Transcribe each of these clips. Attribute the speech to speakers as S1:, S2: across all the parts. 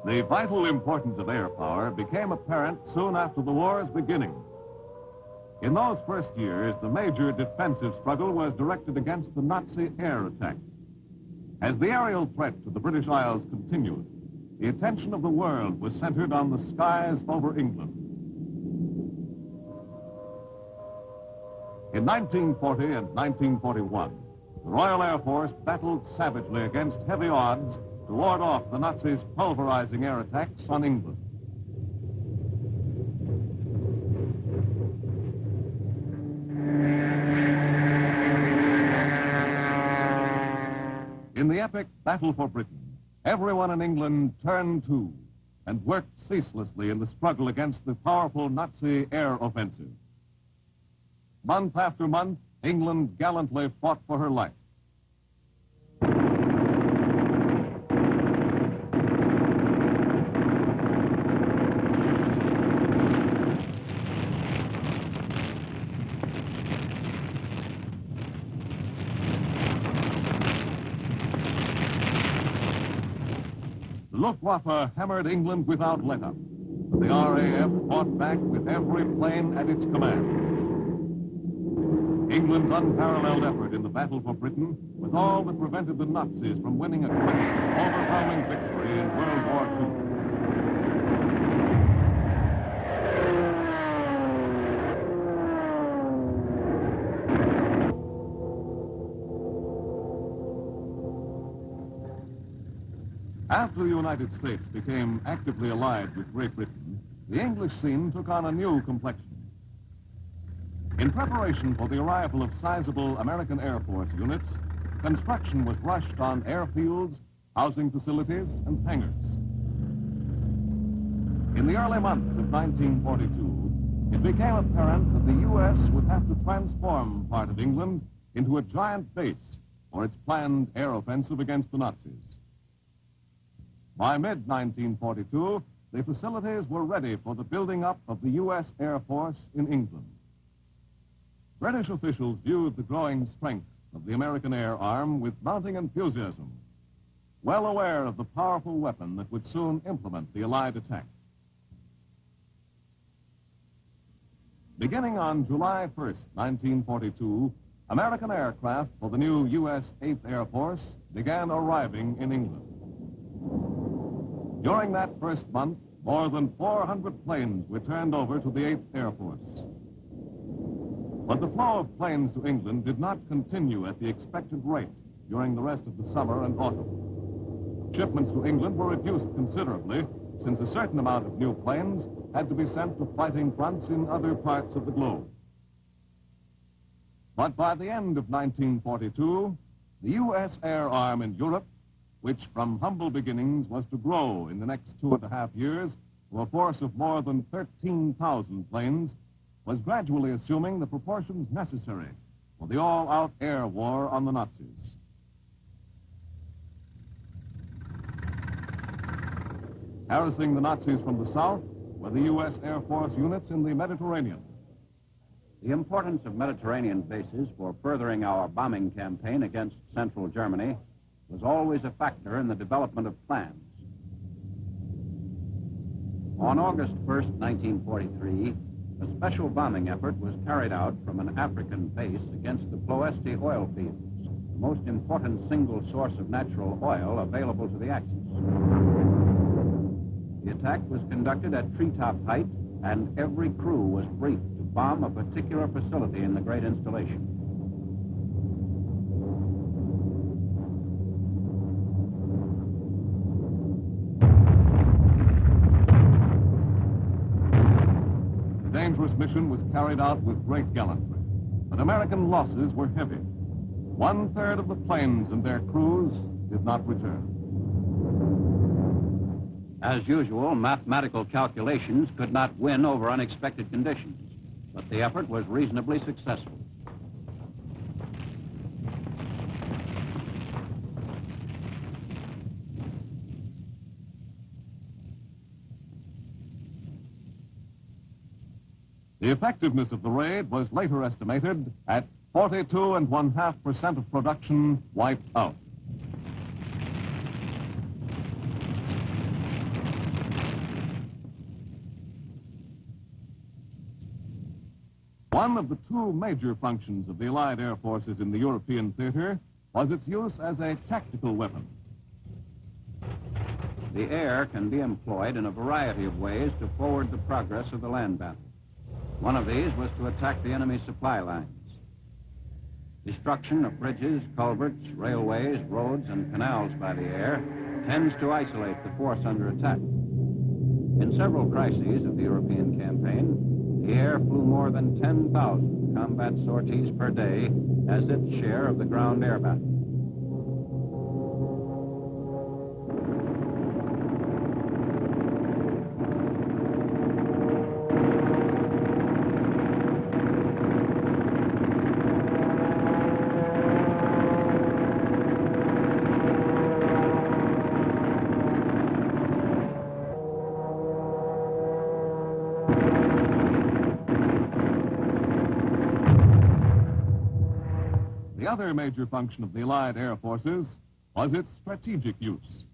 S1: The vital importance of air power became apparent soon after the war's beginning. In those first years, the major defensive struggle was directed against the Nazi air attack. As the aerial threat to the British Isles continued, the attention of the world was centered on the skies over England. In 1940 and 1941, the Royal Air Force battled savagely against heavy odds to ward off the Nazis' pulverizing air attacks on England. In the epic Battle for Britain, everyone in England turned to and worked ceaselessly in the struggle against the powerful Nazi air offensive. Month after month, England gallantly fought for her life. The Luftwaffe hammered England without let-up, but the RAF fought back with every plane at its command. England's unparalleled effort in the battle for Britain was all that prevented the Nazis from winning a quick, overwhelming victory in World War II. After the United States became actively allied with Great Britain, the English scene took on a new complexion. In preparation for the arrival of sizable American Air Force units, construction was rushed on airfields, housing facilities, and hangars. In the early months of 1942, it became apparent that the U.S. would have to transform part of England into a giant base for its planned air offensive against the Nazis. By mid-1942, the facilities were ready for the building up of the U.S. Air Force in England. British officials viewed the growing strength of the American air arm with mounting enthusiasm, well aware of the powerful weapon that would soon implement the Allied attack. Beginning on July 1st, 1942, American aircraft for the new U.S. 8th Air Force began arriving in England. During that first month, more than 400 planes were turned over to the 8th Air Force. But the flow of planes to England did not continue at the expected rate during the rest of the summer and autumn. Shipments to England were reduced considerably, since a certain amount of new planes had to be sent to fighting fronts in other parts of the globe. But by the end of 1942, the U.S. air arm in Europe, which from humble beginnings was to grow in the next 2.5 years to a force of more than 13,000 planes, was gradually assuming the proportions necessary for the all-out air war on the Nazis. Harassing the Nazis from the south were the U.S. Air Force units in the Mediterranean.
S2: The importance of Mediterranean bases for furthering our bombing campaign against central Germany was always a factor in the development of plans. On August 1st, 1943, a special bombing effort was carried out from an African base against the Ploesti oil fields, the most important single source of natural oil available to the Axis. The attack was conducted at treetop height, and every crew was briefed to bomb a particular facility in the great installation.
S1: The dangerous mission was carried out with great gallantry, but American losses were heavy. 1/3 of the planes and their crews did not return.
S2: As usual, mathematical calculations could not win over unexpected conditions, but the effort was reasonably successful.
S1: The effectiveness of the raid was later estimated at 42.5% of production wiped out. One of the two major functions of the Allied air forces in the European theater was its use as a tactical weapon.
S2: The air can be employed in a variety of ways to forward the progress of the land battle. One of these was to attack the enemy's supply lines. Destruction of bridges, culverts, railways, roads, and canals by the air tends to isolate the force under attack. In several crises of the European campaign, the air flew more than 10,000 combat sorties per day as its share of the ground air battle.
S1: The other major function of the Allied air forces was its strategic use.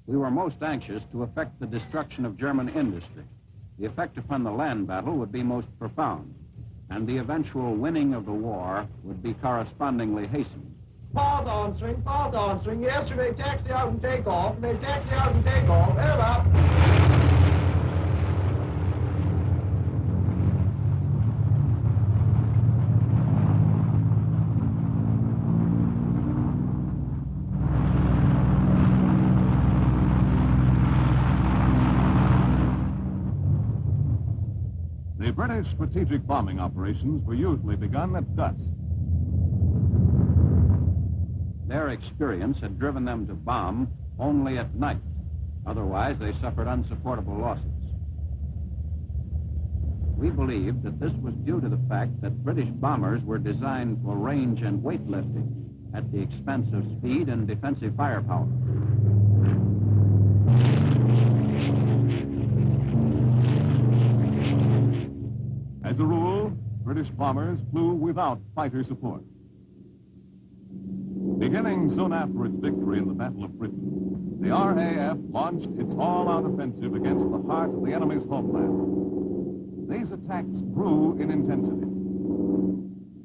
S2: We were most anxious to effect the destruction of German industry. The effect upon the land battle would be most profound, and the eventual winning of the war would be correspondingly hastened.
S3: False answering. Yes, sir, they taxi out and take off. Air up.
S1: The British strategic bombing operations were usually begun at dusk.
S2: Their experience had driven them to bomb only at night. Otherwise, they suffered unsupportable losses. We believed that this was due to the fact that British bombers were designed for range and weightlifting at the expense of speed and defensive firepower.
S1: As a rule, British bombers flew without fighter support. Beginning soon after its victory in the Battle of Britain, the RAF launched its all-out offensive against the heart of the enemy's homeland. These attacks grew in intensity.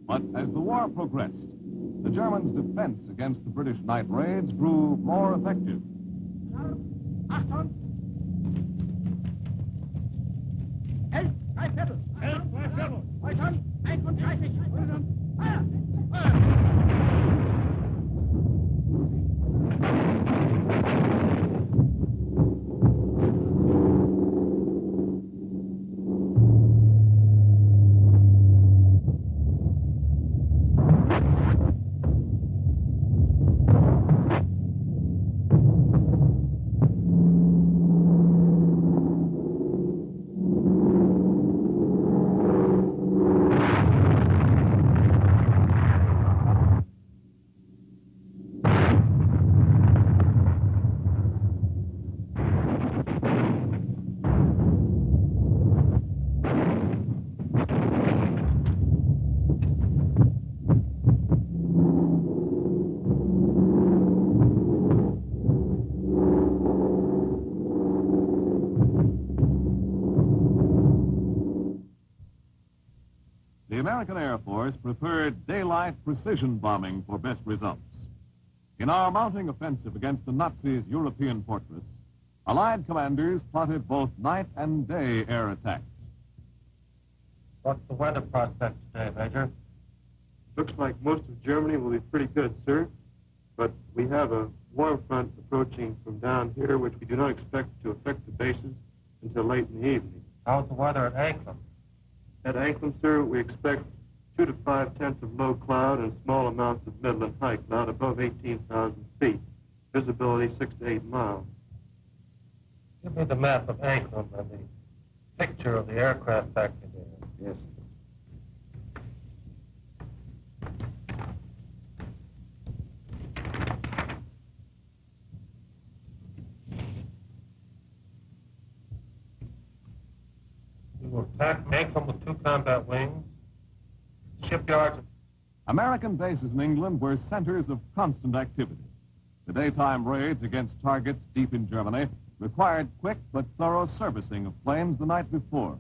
S1: But as the war progressed, the Germans' defense against the British night raids grew more effective.
S3: Achtung! Hey, drei Viertel! Weiter! 31! Feuer!
S1: The American Air Force preferred daylight precision bombing for best results. In our mounting offensive against the Nazis' European fortress, Allied commanders plotted both night and day air attacks.
S4: What's the weather prospect today, Major?
S5: Looks like most of Germany will be pretty good, sir. But we have a warm front approaching from down here, which we do not expect to affect the bases until late in the evening.
S4: How's the weather at Anklam?
S5: At Anklam, sir, we expect 2 to 5 tenths of low cloud and small amounts of midland high cloud above 18,000 feet. Visibility 6 to 8 miles.
S4: Give me the map of Anklam and the picture of the aircraft factory there.
S2: Yes.
S4: We will attack Anklam with 2 combat wings. Shipyards.
S1: American bases in England were centers of constant activity. The daytime raids against targets deep in Germany required quick but thorough servicing of planes the night before.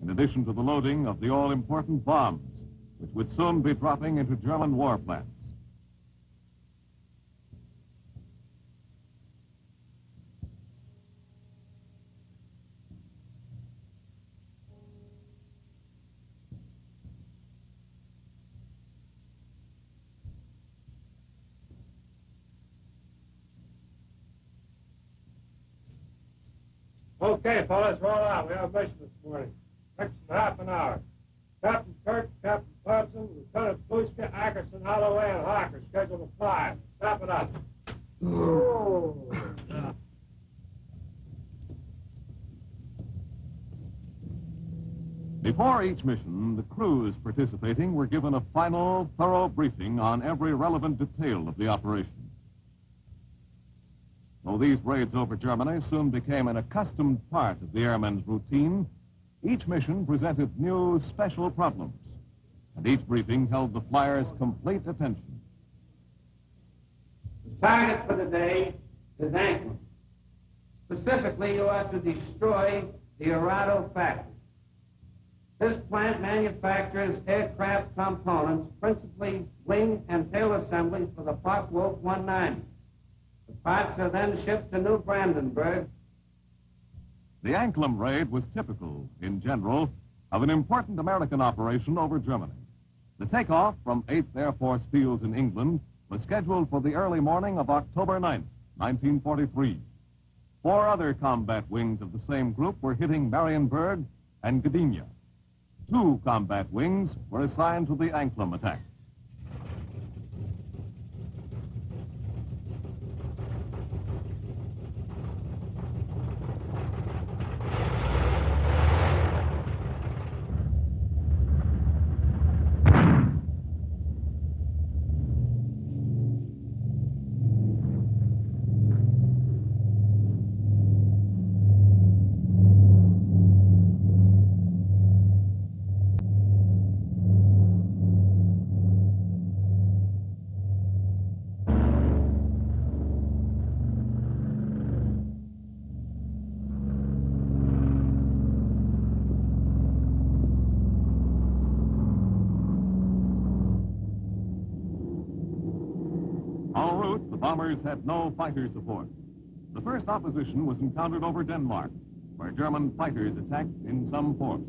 S1: in addition to the loading of the all-important bombs, which would soon be dropping into German war plants.
S4: Okay, fellas, roll out. We have a mission this morning. Next in half an hour. Captain Kirk, Captain Thompson, Lieutenant Pluska, Ackerson, Holloway, and Harker scheduled to fly. Snap it up.
S1: Before each mission, the crews participating were given a final, thorough briefing on every relevant detail of the operation. Though these raids over Germany soon became an accustomed part of the airmen's routine, each mission presented new special problems, and each briefing held the flyers' complete attention.
S6: The target for the day is Anklam. Specifically, you are to destroy the Arado factory. This plant manufactures aircraft components, principally wing and tail assemblies for the Focke-Wulf 190. The parts are then shipped to New Brandenburg.
S1: The Anklam raid was typical, in general, of an important American operation over Germany. The takeoff from 8th Air Force fields in England was scheduled for the early morning of October 9th, 1943. 4 other combat wings of the same group were hitting Marienburg and Gdynia. 2 combat wings were assigned to the Anklam attack. En route, the bombers had no fighter support. The first opposition was encountered over Denmark, where German fighters attacked in some force.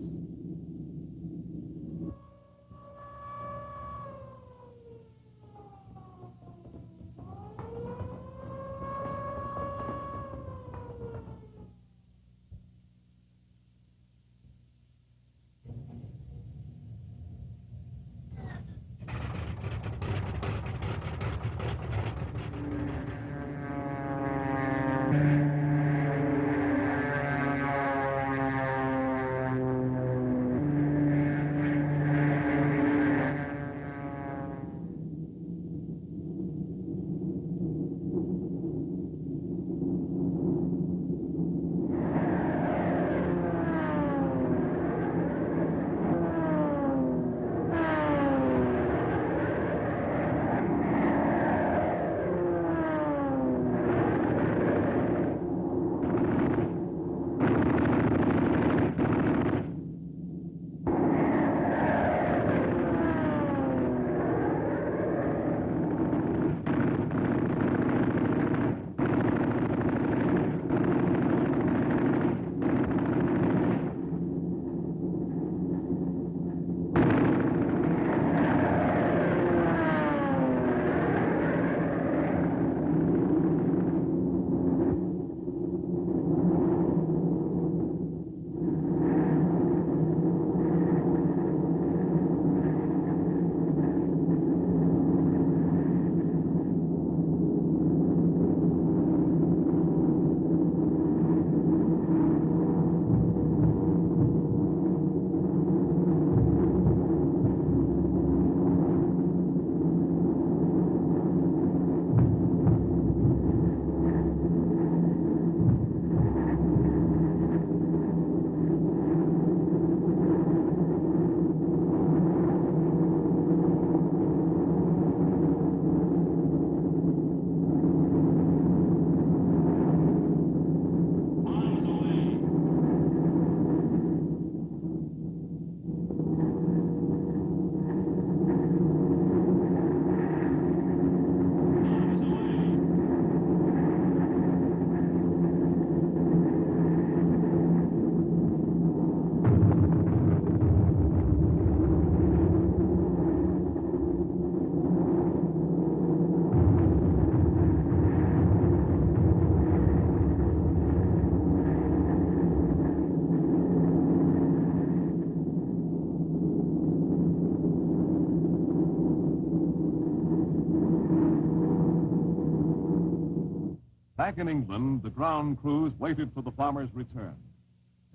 S1: Back in England, the ground crews waited for the bombers' return.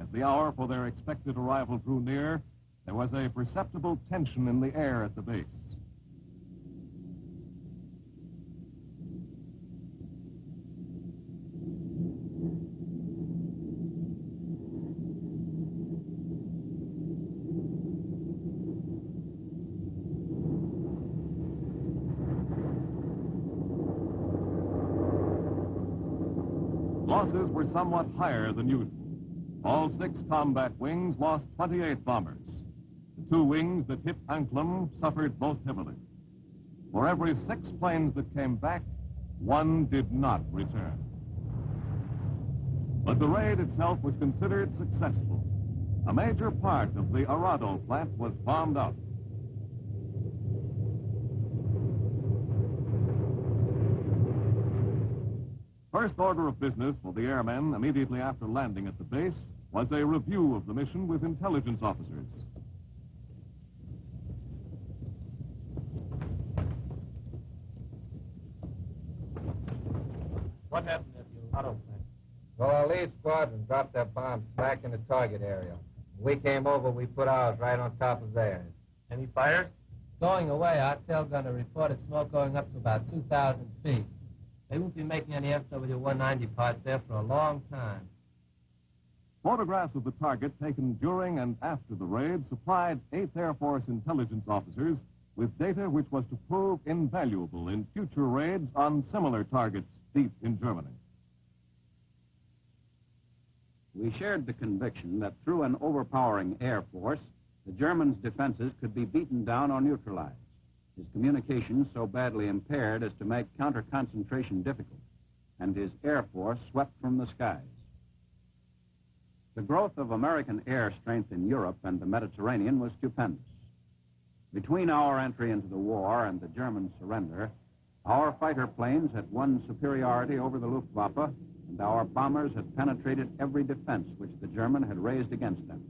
S1: As the hour for their expected arrival drew near, there was a perceptible tension in the air at the base. Losses were somewhat higher than usual. All 6 combat wings lost 28 bombers. The 2 wings that hit Anklam suffered most heavily. For every 6 planes that came back, 1 did not return. But the raid itself was considered successful. A major part of the Arado plant was bombed out. First order of business for the airmen immediately after landing at the base was a review of the mission with intelligence officers.
S6: What happened at the auto plant?
S3: Well, our lead squadron dropped their bomb smack in the target area. When we came over, we put ours right on top of theirs.
S6: Any fires?
S7: Going away, our tail gunner reported smoke going up to about 2,000 feet. They won't be making any FW-190 parts there for a long time.
S1: Photographs of the target taken during and after the raid supplied 8th Air Force intelligence officers with data which was to prove invaluable in future raids on similar targets deep in Germany.
S2: We shared the conviction that through an overpowering air force, the Germans' defenses could be beaten down or neutralized, his communications so badly impaired as to make counter-concentration difficult, and his air force swept from the skies. The growth of American air strength in Europe and the Mediterranean was stupendous. Between our entry into the war and the German surrender, our fighter planes had won superiority over the Luftwaffe, and our bombers had penetrated every defense which the German had raised against them.